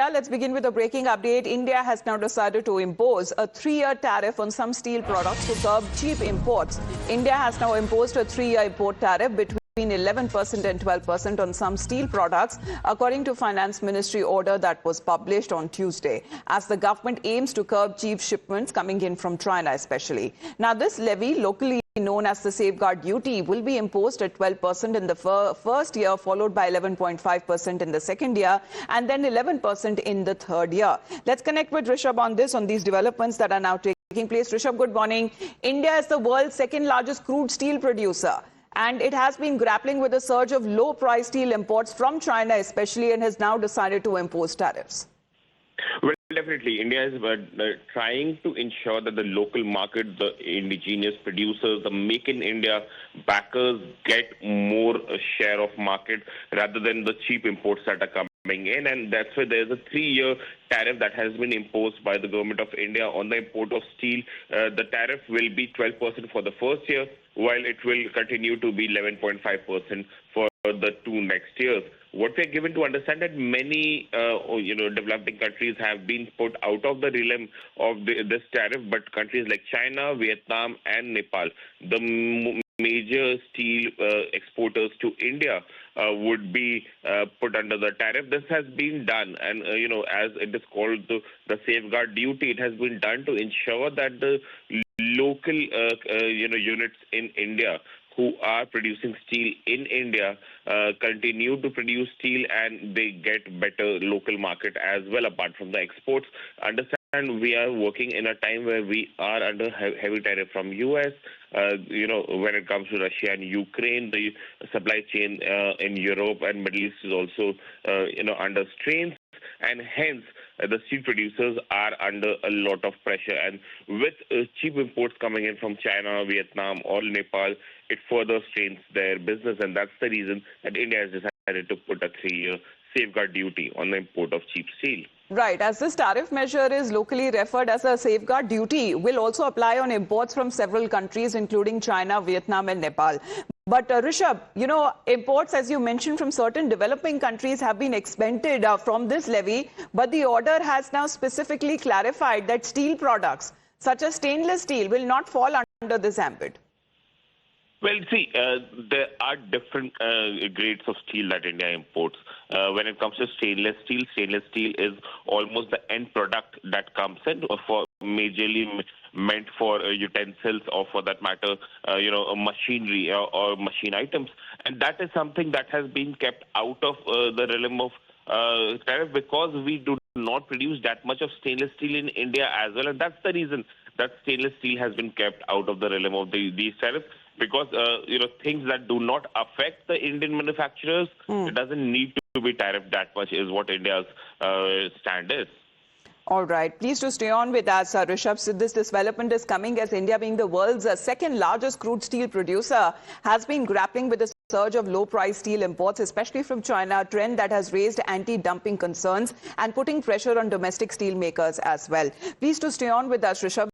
India, let's begin with a breaking update. India has now decided to impose a 3-year tariff on some steel products to curb cheap imports. India has now imposed a 3-year import tariff between 11% and 12% on some steel products, according to Finance Ministry order that was published on Tuesday, as the government aims to curb cheap shipments coming in from China especially. Now, this levy, locally known as the safeguard duty, will be imposed at 12% in the first year, followed by 11.5% in the second year, and then 11% in the third year. Let's connect with Rishabh on this, on these developments that are now taking place. Rishabh, good morning. India is the world's second largest crude steel producer, and it has been grappling with a surge of low-price steel imports from China especially, and has now decided to impose tariffs. Well, definitely, India is trying to ensure that the local market, the indigenous producers, the Make in India backers get more share of market rather than the cheap imports that are coming in. And that's why there's a 3-year tariff that has been imposed by the government of India on the import of steel. The tariff will be 12% for the first year, while it will continue to be 11.5% for the 2 next years. What we are given to understand that many, developing countries have been put out of the realm of this tariff, but countries like China, Vietnam, and Nepal, the major steel exporters to India, would be put under the tariff. This has been done, and as it is called the safeguard duty, it has been done to ensure that the local units in India who are producing steel in India continue to produce steel, and they get better local market as well, apart from the exports. Understand, we are working in a time where we are under heavy tariff from US. When it comes to Russia and Ukraine, the supply chain in Europe and Middle East is also under strains, and hence the steel producers are under a lot of pressure. And with cheap imports coming in from China, Vietnam, or Nepal, it further strains their business, and that's the reason that India has decided to put a 3-year safeguard duty on the import of cheap steel. Right, as this tariff measure is locally referred as a safeguard duty, will also apply on imports from several countries, including China, Vietnam, and Nepal. But Rishabh, imports, as you mentioned, from certain developing countries have been exempted from this levy, but the order has now specifically clarified that steel products, such as stainless steel, will not fall under this ambit. Well, see, there are different grades of steel that India imports. When it comes to stainless steel is almost the end product that comes in, for majorly meant for utensils, or for that matter, machinery or machine items. And that is something that has been kept out of the realm of tariff, because we do not produce that much of stainless steel in India as well. And that's the reason that stainless steel has been kept out of the realm of these tariffs. Because, things that do not affect the Indian manufacturers, it doesn't need to be tariffed that much, is what India's stand is. All right. Please do stay on with us, Rishabh. So this development is coming as India, being the world's second largest crude steel producer, has been grappling with a surge of low-price steel imports, especially from China, a trend that has raised anti-dumping concerns and putting pressure on domestic steel makers as well. Please do stay on with us, Rishabh.